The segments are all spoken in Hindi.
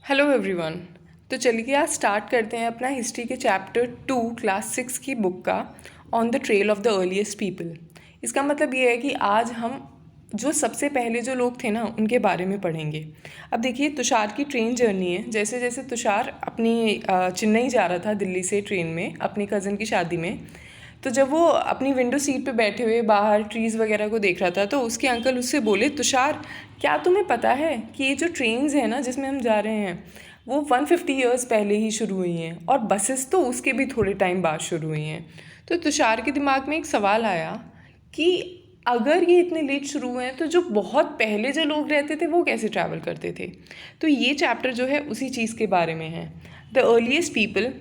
Hello everyone. तो चलिए आज स्टार्ट करते हैं अपना हिस्ट्री के चैप्टर 2 क्लास 6 की बुक का on the trail of the earliest people. इसका मतलब ये है कि आज हम जो सबसे पहले जो लोग थे ना उनके बारे में पढ़ेंगे। अब देखिए तुषार की ट्रेन जर्नी है। जैसे जैसे तुषार अपनी चेन्नई जा रहा था दिल्ली से ट्रेन में अपनी कज़न की शादी में, तो जब वो अपनी विंडो सीट पे बैठे हुए बाहर ट्रीज़ वगैरह को देख रहा था तो उसके अंकल उससे बोले, तुषार क्या तुम्हें पता है कि ये जो ट्रेन्स हैं ना जिसमें हम जा रहे हैं वो 150 ईयर्स पहले ही शुरू हुई हैं और बसेस तो उसके भी थोड़े टाइम बाद शुरू हुई हैं। तो तुषार के दिमाग में एक सवाल आया कि अगर ये इतने लेट शुरू हुए हैं तो जो बहुत पहले जो लोग रहते थे वो कैसे ट्रैवल करते थे। तो ये चैप्टर जो है उसी चीज़ के बारे में है। The earliest people,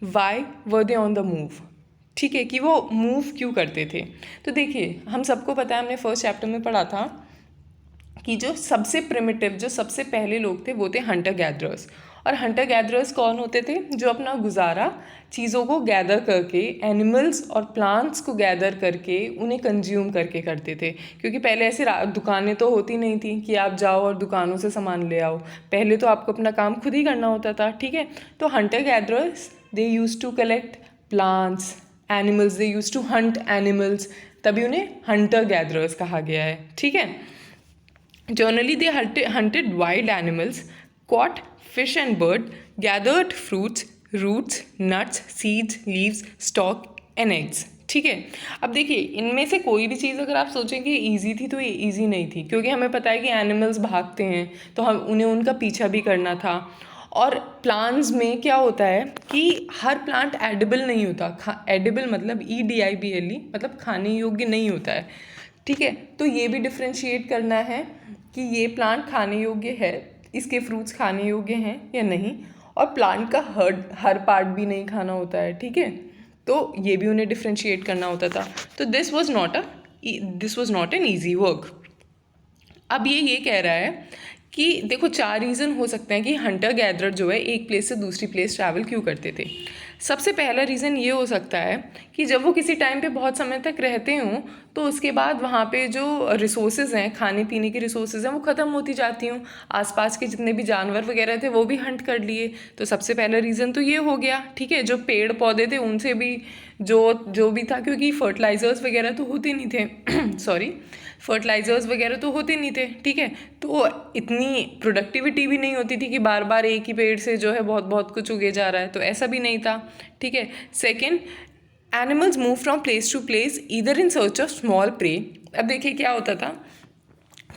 why were they on the move. ठीक है, कि वो मूव क्यों करते थे। तो देखिए हम सबको पता है, हमने फर्स्ट चैप्टर में पढ़ा था कि जो सबसे प्रिमिटिव जो सबसे पहले लोग थे वो थे हंटर गैदरर्स। और हंटर गैदरर्स कौन होते थे? जो अपना गुजारा चीज़ों को गैदर करके, एनिमल्स और प्लांट्स को गैदर करके उन्हें कंज्यूम करके करते थे। क्योंकि पहले ऐसे दुकानें तो होती नहीं थी कि आप जाओ और दुकानों से सामान ले आओ। पहले तो आपको अपना काम खुद ही करना होता था। ठीक है, तो hunter gatherers they used to collect plants, animals, they used to hunt animals, तभी उन्हें हंटर गैदरर्स कहा गया है। ठीक है, generally they hunted wild animals, caught fish and bird, gathered fruits, roots, nuts, seeds, leaves, stalk and eggs। ठीक है, अब देखिए इनमें से कोई भी चीज़ अगर आप सोचें कि ईजी थी तो ये ईजी नहीं थी, क्योंकि हमें पता है कि एनिमल्स भागते हैं तो हम उन्हें उनका पीछा भी करना था। और प्लांट्स में क्या होता है कि हर प्लांट एडिबल नहीं होता। एडिबल मतलब EDIBLE मतलब खाने योग्य नहीं होता है। ठीक है, तो ये भी डिफ्रेंशिएट करना है कि ये प्लांट खाने योग्य है, इसके फ्रूट्स खाने योग्य हैं या नहीं। और प्लांट का हर पार्ट भी नहीं खाना होता है। ठीक है, तो ये भी उन्हें डिफ्रेंशिएट करना होता था। तो this was not an easy work. अब ये कह रहा है कि देखो 4 रीज़न हो सकते हैं कि हंटर गैदरर जो है एक प्लेस से दूसरी प्लेस ट्रैवल क्यों करते थे। सबसे पहला रीज़न ये हो सकता है कि जब वो किसी टाइम पे बहुत समय तक रहते हों तो उसके बाद वहाँ पे जो रिसोर्सेज हैं, खाने पीने की रिसोर्सेज हैं, वो ख़त्म होती जाती हों। आसपास के जितने भी जानवर वगैरह थे वो भी हंट कर लिए। तो सबसे पहला रीज़न तो ये हो गया। ठीक है, जो पेड़ पौधे थे उनसे भी जो भी था, क्योंकि फर्टिलाइज़र्स वगैरह तो होते नहीं थे सॉरी फर्टिलाइज़र्स वगैरह तो होते नहीं थे। ठीक है, तो इतनी प्रोडक्टिविटी भी नहीं होती थी कि बार बार एक ही पेड़ से जो है बहुत बहुत कुछ उगे जा रहा है, तो ऐसा भी नहीं था। ठीक है, second, animals move from place to place either in search of small prey. अब देखिए क्या होता था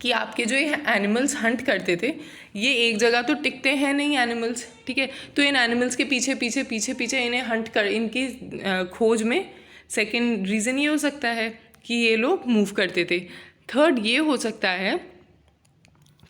कि आपके जो ये एनिमल्स हंट करते थे ये एक जगह तो टिकते हैं नहीं एनिमल्स। ठीक है, तो इन एनिमल्स के पीछे पीछे पीछे पीछे इन्हें हंट कर इनकी खोज में सेकंड रीज़न ये हो सकता है कि ये लोग मूव करते थे। थर्ड ये हो सकता है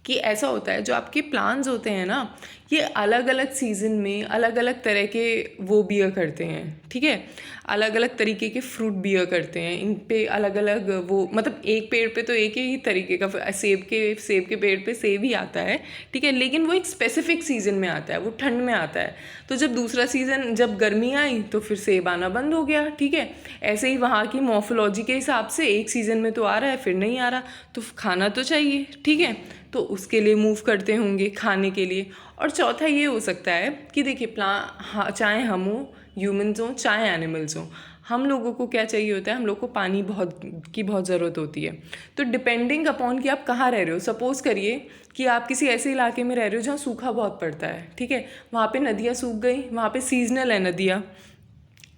कि ऐसा होता है जो आपके प्लांट्स होते हैं ना ये अलग अलग सीज़न में अलग अलग तरह के वो बियर करते हैं। ठीक है, अलग अलग तरीके के फ्रूट बियर करते हैं। इन पे अलग अलग वो मतलब एक पेड़ पे तो एक ही तरीके का सेब के पेड़ पे सेब ही आता है। ठीक है, लेकिन वो एक स्पेसिफिक सीज़न में आता है, वो ठंड में आता है। तो जब दूसरा सीज़न जब गर्मी आई तो फिर सेब आना बंद हो गया। ठीक है, ऐसे ही वहाँ की मॉर्फोलॉजी के हिसाब से एक सीज़न में तो आ रहा है फिर नहीं आ रहा, तो खाना तो चाहिए। ठीक है, तो उसके लिए मूव करते होंगे खाने के लिए। और चौथा ये हो सकता है कि देखिए चाहे हम हो ह्यूमन्स हों चाहे एनिमल्स हों, हम लोगों को क्या चाहिए होता है, हम लोग को पानी बहुत ज़रूरत होती है। तो डिपेंडिंग अपॉन कि आप कहाँ रह रहे हो, सपोज़ करिए कि आप किसी ऐसे इलाके में रह रहे हो जहाँ सूखा बहुत पड़ता है। ठीक है, वहाँ पे नदियाँ सूख गई, वहाँ पे सीजनल है नदियाँ।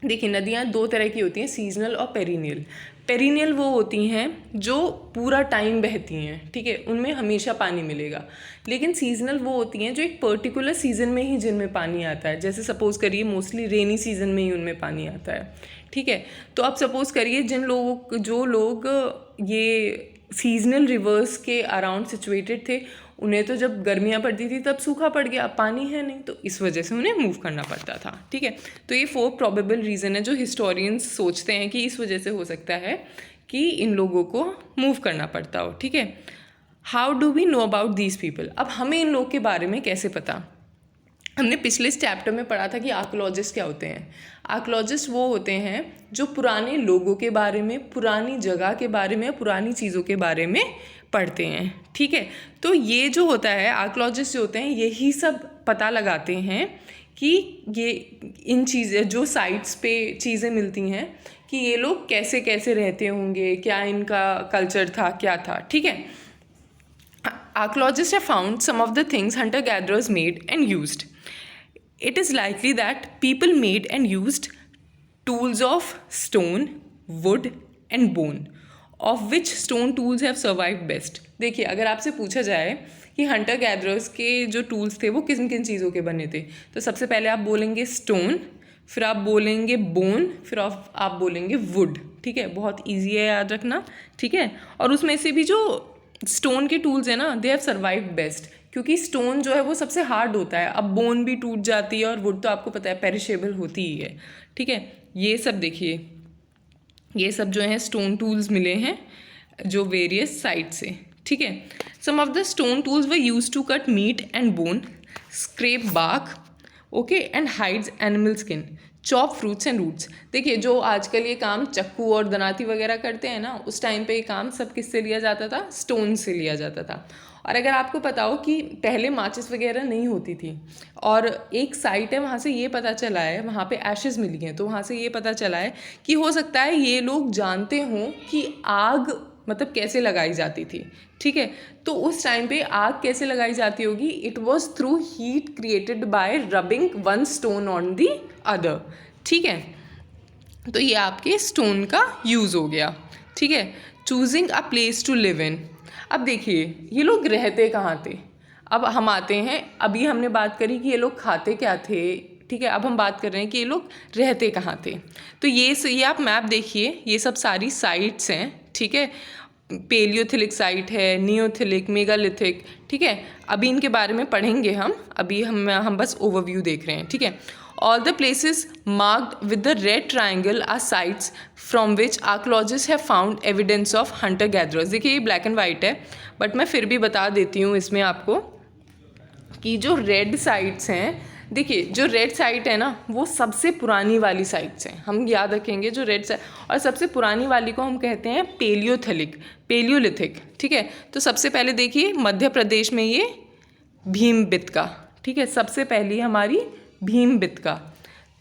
देखिए नदियाँ 2 तरह की होती हैं, सीजनल और पेरिनियल। पेरिनियल वो होती हैं जो पूरा टाइम बहती हैं। ठीक है, उनमें हमेशा पानी मिलेगा। लेकिन सीजनल वो होती हैं जो एक पर्टिकुलर सीज़न में ही जिनमें पानी आता है। जैसे सपोज़ करिए मोस्टली रेनी सीज़न में ही उनमें पानी आता है। ठीक है, तो अब सपोज़ करिए जो लोग ये सीजनल रिवर्स के अराउंड सिचुएटेड थे उन्हें तो जब गर्मियाँ पड़ती थी तब सूखा पड़ गया, अब पानी है नहीं, तो इस वजह से उन्हें मूव करना पड़ता था। ठीक है, तो ये 4 प्रोबेबल रीज़न है जो हिस्टोरियंस सोचते हैं कि इस वजह से हो सकता है कि इन लोगों को मूव करना पड़ता हो। ठीक है, how do we know about these people. अब हमें इन लोग के बारे में कैसे पता। हमने पिछले चैप्टर में पढ़ा था कि आर्कोलॉजिस्ट क्या होते हैं। आर्कोलॉजिस्ट वो होते हैं जो पुराने लोगों के बारे में, पुरानी जगह के बारे में, पुरानी चीज़ों के बारे में पढ़ते हैं। ठीक है, तो ये जो होता है आर्कोलॉजिस्ट जो होते हैं यही सब पता लगाते हैं कि ये इन चीज़ें जो साइट्स पे चीज़ें मिलती हैं कि ये लोग कैसे कैसे रहते होंगे, क्या इनका कल्चर था, क्या था, ठीक है। Archaeologists have found some of the things hunter-gatherers made and used. It is likely that people made and used tools of stone, wood and bone, of which stone tools have survived best. देखिए, अगर आपसे पूछा जाए कि हंटर गैदरर्स के जो टूल्स थे वो किन किन चीज़ों के बने थे, तो सबसे पहले आप बोलेंगे स्टोन, फिर आप बोलेंगे बोन, फिर आप बोलेंगे वुड, ठीक है। बहुत ईजी है याद रखना, ठीक है। और उसमें से भी जो स्टोन के टूल्स हैं ना, दे हैव सर्वाइव्ड बेस्ट, क्योंकि स्टोन जो है वो सबसे हार्ड होता है। अब बोन भी टूट जाती है और वुड तो आपको पता है पेरिशेबल होती ही है, ठीक है। ये सब देखिए, ये सब जो है स्टोन टूल्स मिले हैं जो वेरियस साइट से, ठीक है। Some of the stone tools were use to cut meat and bone, scrape bark, okay, and hides animal skin, chop fruits and roots. देखिए, जो आजकल ये काम चक्कू और दनाती वगैरह करते हैं ना, उस टाइम पे ये काम सब किससे लिया जाता था? स्टोन से लिया जाता था। और अगर आपको पता हो कि पहले माचिस वगैरह नहीं होती थी, और एक साइट है वहाँ से ये पता चला है, वहाँ पे एशेस मिली हैं, तो वहाँ से ये पता चला है कि हो सकता है ये लोग जानते हों कि आग मतलब कैसे लगाई जाती थी, ठीक है। तो उस टाइम पे आग कैसे लगाई जाती होगी? It was through heat created by rubbing one stone on the other, ठीक है। तो ये आपके स्टोन का यूज़ हो गया, ठीक है। Choosing a place to live in. अब देखिए, ये लोग रहते कहाँ थे? अब हम आते हैं, अभी हमने बात करी कि ये लोग खाते क्या थे, ठीक है। अब हम बात कर रहे हैं कि ये लोग रहते कहाँ थे। तो ये आप मैप देखिए, ये सब सारी साइट्स हैं, ठीक है। पेलियोथिलिक साइट है, नियोथिलिक, मेगालिथिक, ठीक है। अभी इनके बारे में पढ़ेंगे हम, अभी हम बस ओवरव्यू देख रहे हैं, ठीक है। All the places marked with the red triangle are sites from which archaeologists have found evidence of hunter-gatherers. देखिए, ये ब्लैक एंड वाइट है, बट मैं फिर भी बता देती हूँ इसमें आपको कि जो रेड साइट्स हैं, देखिए जो रेड साइट है ना, वो सबसे पुरानी वाली साइट्स हैं, हम याद रखेंगे जो रेड साइट, और सबसे पुरानी वाली को हम कहते हैं पेलियोलिथिक, ठीक है। तो सबसे पहले देखिए मध्य प्रदेश में ये भीमबितका, ठीक है, सबसे पहली हमारी भीमबितका।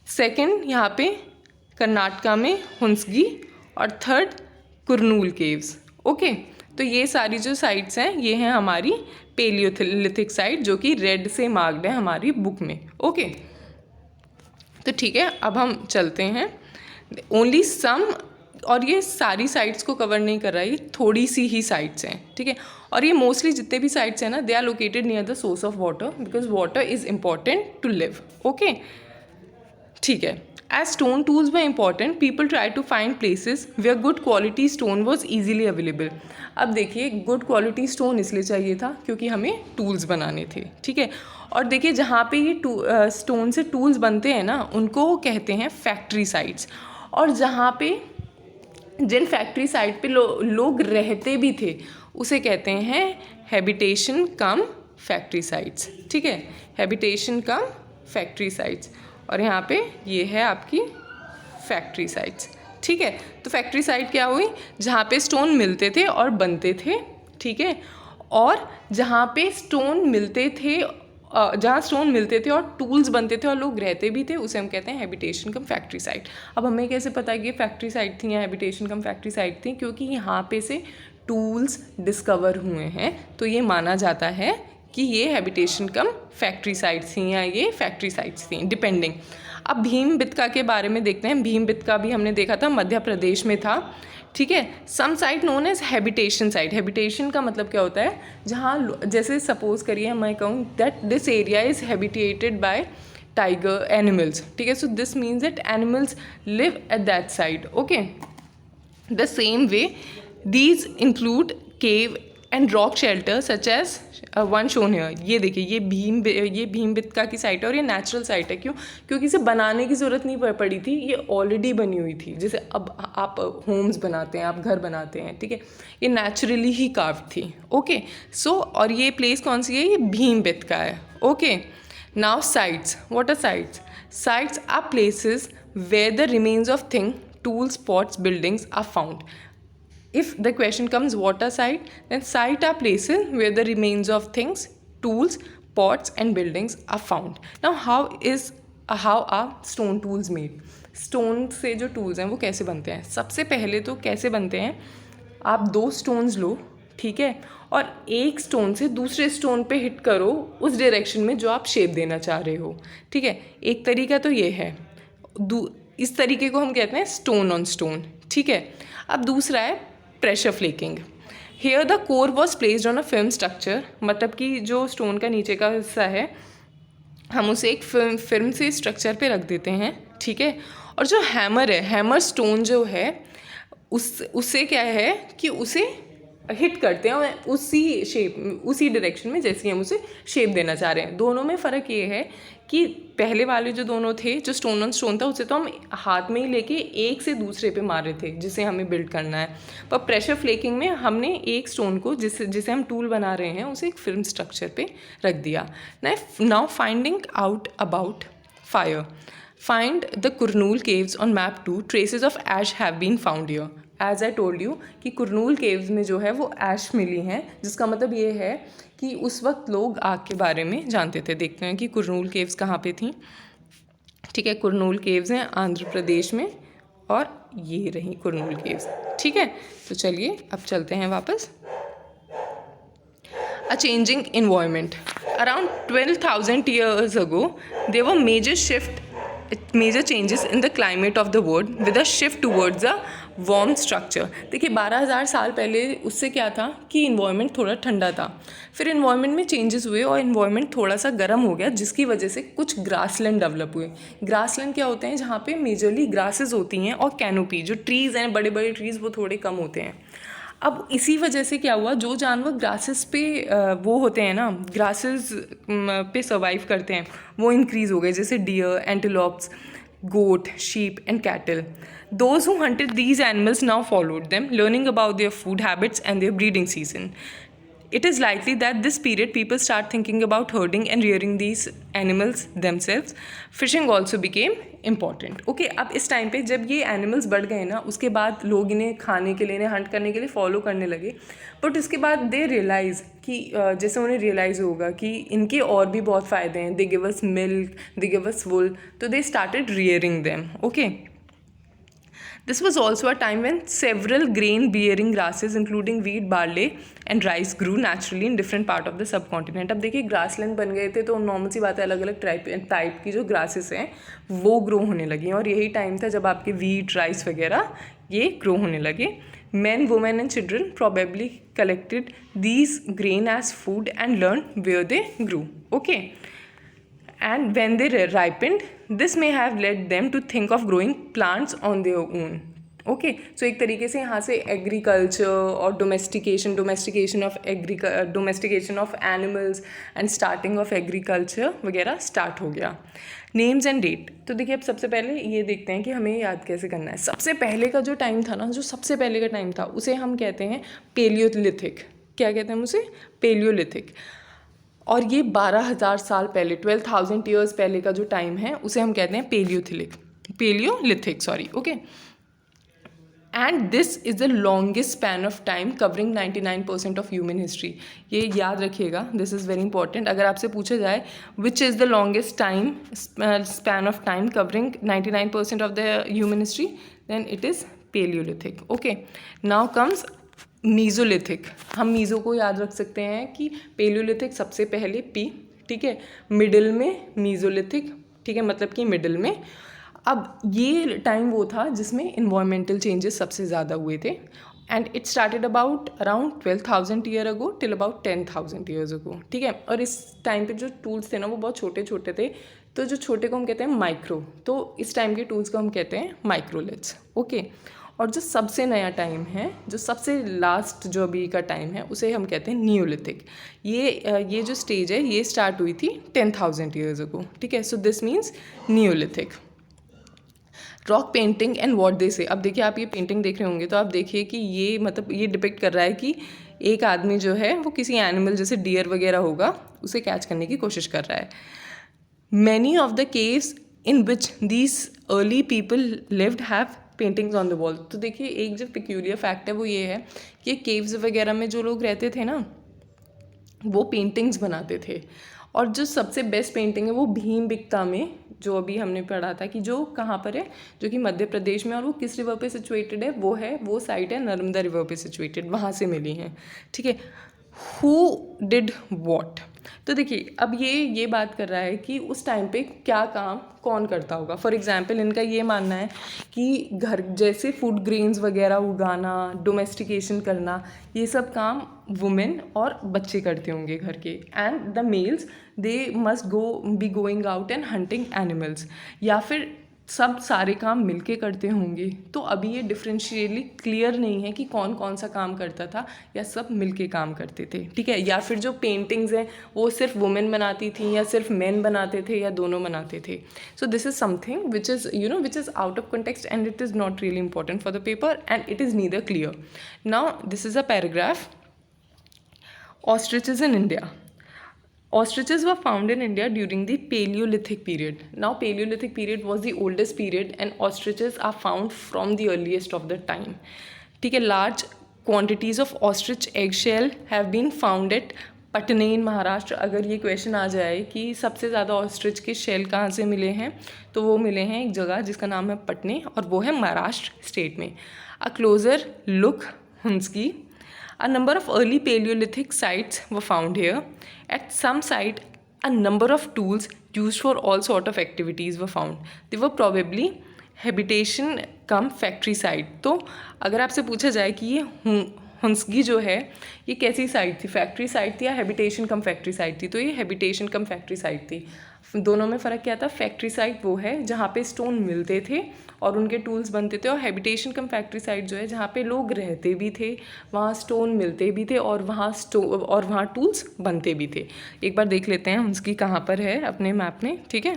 सेकंड यहाँ पे कर्नाटका में हुंसगी, और थर्ड कुरनूल केव्स, ओके। तो ये सारी जो साइट्स हैं ये हैं हमारी पेलियोलिथिक साइट, जो कि रेड से मार्क्ड है हमारी बुक में, ओके। तो ठीक है, अब हम चलते हैं। ओनली सम, और ये सारी साइट्स को कवर नहीं कर रहा है, ये थोड़ी सी ही साइट्स हैं, ठीक है। और ये मोस्टली जितने भी साइट्स हैं ना, they are located near the source of water, because water is important to live, okay, ठीक है। As stone tools were important, people tried to find places where good quality stone was easily available. अब देखिए, good quality stone इसलिए चाहिए था क्योंकि हमें tools बनाने थे, ठीक है। और देखिए, जहाँ पे ये stone से tools बनते हैं ना, उनको कहते हैं factory sites। और जहाँ पे जिन फैक्ट्री साइट पे लोग रहते भी थे, उसे कहते हैं हैबिटेशन कम फैक्ट्री साइट्स, ठीक है, हैबिटेशन कम फैक्ट्री साइट्स। और यहाँ पे ये है आपकी फैक्ट्री साइट्स, ठीक है। तो फैक्ट्री साइट क्या हुई? जहाँ पे स्टोन मिलते थे और बनते थे, ठीक है। और जहाँ पे स्टोन मिलते थे, जहाँ स्टोन मिलते थे और टूल्स बनते थे और लोग रहते भी थे, उसे हम कहते हैं हैबिटेशन कम फैक्ट्री साइट। अब हमें कैसे पता है कि फैक्ट्री साइट थी या हैबिटेशन कम फैक्ट्री साइट थी? क्योंकि यहाँ पे से टूल्स डिस्कवर हुए हैं, तो ये माना जाता है कि ये हैबिटेशन कम फैक्ट्री साइट्स थी या ये फैक्ट्री साइट्स थी, डिपेंडिंग। अब भीमबितका के बारे में देखते हैं। भीमबितका भी हमने देखा था मध्य प्रदेश में था, ठीक है। Some site known as habitation site. Habitation का मतलब क्या होता है? जहाँ, जैसे सपोज करिए मैं कहूँ that this area is habitated by tiger animals, ठीक है। So this means that animals live at that site, okay. The same way these include cave and rock shelter such as one shown here. ये देखिए, ये भीमबितका की साइट है और ये नेचुरल साइट है। क्यों? क्योंकि इसे बनाने की ज़रूरत नहीं पड़ी थी, ये ऑलरेडी बनी हुई थी। जैसे अब आप होम्स बनाते हैं, आप घर बनाते हैं, ठीक है, ये नेचुरली ही कार्व थी, ओके। सो और ये प्लेस कौन सी है? ये भीमबितका है, okay. Now sites, what are sites? Sites are places where the remains of thing, tools, pots, buildings are found. If the question comes what are site, then site are places where the remains of things, tools, pots and buildings are found. Now how are stone tools made? Stone से जो टूल्स हैं वो कैसे बनते हैं? सबसे पहले तो कैसे बनते हैं, आप 2 स्टोन्स लो, ठीक है, और एक स्टोन से दूसरे स्टोन पे हिट करो उस डायरेक्शन में जो आप शेप देना चाह रहे हो, ठीक है। एक तरीका तो ये है, इस तरीके को हम कहते हैं स्टोन ऑन स्टोन, ठीक है। अब दूसरा है pressure flaking. Here the core was placed on a film structure, मतलब कि जो स्टोन का नीचे का हिस्सा है हम उसे एक फिल्म से स्ट्रक्चर पे रख देते हैं, ठीक है। और जो हैमर है, हैमर स्टोन जो है उससे क्या है कि उसे हिट करते हैं और उसी शेप, उसी डायरेक्शन में जैसे हम उसे शेप देना चाह रहे हैं। दोनों में फ़र्क ये है कि पहले वाले जो दोनों थे, जो स्टोन ऑन स्टोन था, उसे तो हम हाथ में ही लेके एक से दूसरे पे मार रहे थे जिसे हमें बिल्ड करना है। पर प्रेशर फ्लेकिंग में हमने एक स्टोन को जिसे हम टूल बना रहे हैं उसे एक फिल्म स्ट्रक्चर पे रख दिया। Now finding out about fire. Find the Kurnool caves on map 2. Traces of ash have been found here. As I told you कि कुरनूल केव्स में जो है वो ऐश मिली हैं, जिसका मतलब ये है कि उस वक्त लोग आग के बारे में जानते थे। देखते हैं कि कुरनूल केव्स कहाँ पे थी, ठीक है। कुरनूल केव्स हैं आंध्र प्रदेश में और ये रही कुरनूल केव्स, ठीक है। तो चलिए अब चलते हैं वापस। A changing environment. Around 12,000 years ago, there were major changes in the climate of the world with a shift towards a warm structure. देखिए 12,000 साल पहले उससे क्या था कि इन्वायरमेंट थोड़ा ठंडा था, फिर इन्वायरमेंट में चेंजेस हुए और इन्वायरमेंट थोड़ा सा गर्म हो गया, जिसकी वजह से कुछ ग्रासलैंड डेवलप हुए। ग्रासलैंड क्या होते हैं? जहाँ पे मेजरली ग्रासेस होती हैं और कैनोपी, जो ट्रीज़ हैं बड़े बड़े ट्रीज़, वो थोड़े कम होते हैं। अब इसी वजह से क्या हुआ, जो जानवर ग्रासेस पे वो होते हैं ना, ग्रासेस पे सर्वाइव करते हैं, वो इंक्रीज़ हो गए, जैसे deer, antelopes, goat, sheep and cattle. Those who hunted these animals now followed them, learning about their food habits and their breeding season. It is likely that this period people start thinking about herding and rearing these animals themselves. Fishing also became important. Okay, अब इस टाइम पे जब ये एनिमल्स बढ़ गए ना, उसके बाद लोग इन्हें खाने के लिए, इन्हें हंट करने के लिए फॉलो करने लगे। बट उसके बाद दे रियलाइज़ कि जैसे उन्हें रियलाइज़ होगा कि इनके और भी बहुत फ़ायदे हैं, they give us milk, they give us wool, तो they started rearing them. Okay, this was also a time when several grain-bearing grasses, including wheat, barley and rice, grew naturally in different part of the subcontinent. अब देखिए ग्रासलैंड बन गए थे तो नॉर्मल सी बात है, अलग अलग टाइप की जो ग्रासेस हैं वो ग्रो होने लगी, और यही टाइम था जब आपके वीट, राइस वगैरह ये ग्रो होने लगे। Men, women and children probably collected these grain as food and learned where they grew. Okay. And when they ripened, this may have led them to think of growing plants on their own. Okay, so एक तरीके से यहाँ से एग्रीकल्चर और domestication of animals and starting of agriculture वगैरह स्टार्ट हो गया। नेम्स एंड डेट, तो देखिए अब सबसे पहले ये देखते हैं कि हमें याद कैसे करना है। सबसे पहले का जो टाइम था ना, जो सबसे पहले का टाइम था, उसे हम कहते हैं पेलियोलिथिक। क्या कहते हैं उसे? पेलियोलिथिक। और ये 12,000 साल पहले, 12,000 ईयर्स पहले का जो टाइम है उसे हम कहते हैं palaeolithic, sorry. Okay, and this is the longest span of time covering 99% of human history. ये याद रखिएगा, दिस इज़ वेरी इंपॉर्टेंट। अगर आपसे पूछा जाए which is the longest time span of time covering 99% of the human history, then it is Paleolithic. Okay, now comes Mesolithic. हम मीज़ो को याद रख सकते हैं कि पेलियोलिथिक सबसे पहले पी, ठीक है, मिडिल में मीज़ोलिथिक, ठीक है, मतलब कि मिडिल में। अब ये टाइम वो था जिसमें इन्वायरमेंटल चेंजेस सबसे ज़्यादा हुए थे, and it started about around 12,000 year ago till about 10,000 years ago, ठीक है। और इस टाइम पे जो टूल्स थे ना वो बहुत छोटे छोटे थे, तो जो छोटे को हम कहते हैं माइक्रो, तो इस टाइम के टूल्स को हम कहते हैं माइक्रोलिथ्स। ओके, और जो सबसे नया टाइम है, जो सबसे लास्ट जो अभी का टाइम है, उसे हम कहते हैं नियोलिथिक। ये जो स्टेज है ये स्टार्ट हुई थी 10,000 ईयर्स अगो, ठीक है। So this means Neolithic. Rock painting and what they से। अब देखिए आप ये पेंटिंग देख रहे होंगे तो आप देखिए कि ये मतलब ये डिपिक्ट कर रहा है कि एक आदमी जो है वो किसी एनिमल जैसे डियर वगैरह होगा उसे कैच करने की कोशिश कर रहा है। Many of the caves in which these early people lived have paintings on the wall. तो देखिए एक जो पिक्यूलियर फैक्ट है वो ये है कि केव्स वगैरह में जो लोग रहते थे ना वो पेंटिंग्स बनाते थे, और जो सबसे बेस्ट पेंटिंग है वो भीमबिक्ता में, जो अभी हमने पढ़ा था कि जो कहाँ पर है, जो कि मध्य प्रदेश में, और वो किस रिवर पे सिचुएटेड है, वो साइट है नर्मदा रिवर पे सिचुएटेड, वहाँ से मिली हैं। ठीक है, हु डिड वॉट। तो देखिए अब ये बात कर रहा है कि उस टाइम पे क्या काम कौन करता होगा। फॉर एग्जांपल इनका ये मानना है कि घर जैसे फूड ग्रेन्स वगैरह उगाना, डोमेस्टिकेशन करना, ये सब काम वुमेन और बच्चे करते होंगे घर के। And the mails they must be going out and hunting animals, या फिर सब सारे काम मिलके करते होंगे। तो अभी ये डिफरेंशियली क्लियर नहीं है कि कौन कौन सा काम करता था, या सब मिलके काम करते थे। ठीक है, या फिर जो पेंटिंग्स हैं वो सिर्फ वुमेन बनाती थी, या सिर्फ मेन बनाते थे, या दोनों बनाते थे। So this is something which is which is out of context and it is not really important for the paper and it is neither clear. Now this is a paragraph, ostriches in India. Ostriches were found in India during the Paleolithic period. Now Paleolithic period was the oldest period and ostriches are found from the earliest of the time. ठीक है, large quantities of ostrich eggshell have been found at पटने इन महाराष्ट्र। अगर ये क्वेश्चन आ जाए कि सबसे ज़्यादा ऑस्ट्रिच के शेल कहाँ से मिले हैं, तो वो मिले हैं एक जगह जिसका नाम है पटने, और वो है महाराष्ट्र स्टेट में। A closer look Hunsgi, a number of early Paleolithic sites were found here. At some site, a number of tools used for all sort of activities were found. They were probably habitation cum factory site. तो अगर आपसे पूछा जाए कि ये हुंस्की जो है ये कैसी साइट थी, फैक्ट्री साइट थी या हैबिटेशन कम फैक्ट्री साइट थी, तो ये हैबिटेशन कम फैक्ट्री साइट थी। दोनों में फ़र्क क्या था, फैक्ट्री साइट वो है जहाँ पे स्टोन मिलते थे और उनके टूल्स बनते थे, और हैबिटेशन कम फैक्ट्री साइट जो है जहाँ पे लोग रहते भी थे, वहाँ स्टोन मिलते भी थे, और वहाँ टूल्स बनते भी थे। एक बार देख लेते हैं हुंस्की कहाँ पर है अपने मैप में। ठीक है,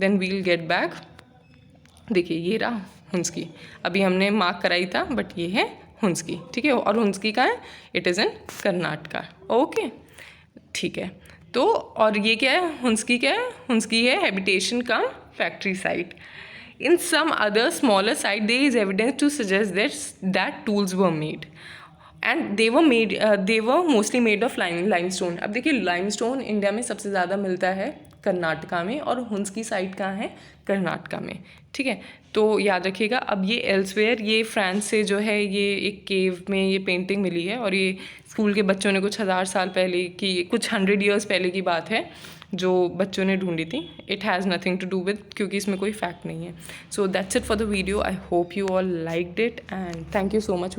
देन वील गेट बैक। देखिए ये रहा हुंस्की, अभी हमने मार्क कराई था, बट ये है हुंस्की। ठीक है, और हुंस्की का है, it is in Karnataka. Okay, ठीक है। तो और ये क्या है, हुंस्की क्या है, हुंस्की है habitation cum factory site. In some other smaller site there is evidence to suggest that tools were made and they were mostly made of limestone. अब देखिए लाइमस्टोन इंडिया में सबसे ज़्यादा मिलता है कर्नाटका में, और हुंस्की साइट कहाँ है, कर्नाटका में। ठीक है, तो याद रखिएगा। अब ये एल्सवेयर, ये फ्रांस से जो है ये एक केव में ये पेंटिंग मिली है, और ये स्कूल के बच्चों ने कुछ 1000 साल पहले की, कुछ 100 ईयर्स पहले की बात है जो बच्चों ने ढूंढी थी। It has nothing to do with, क्योंकि इसमें कोई फैक्ट नहीं है। So that's it for the video. I hope you all liked it and thank you so much.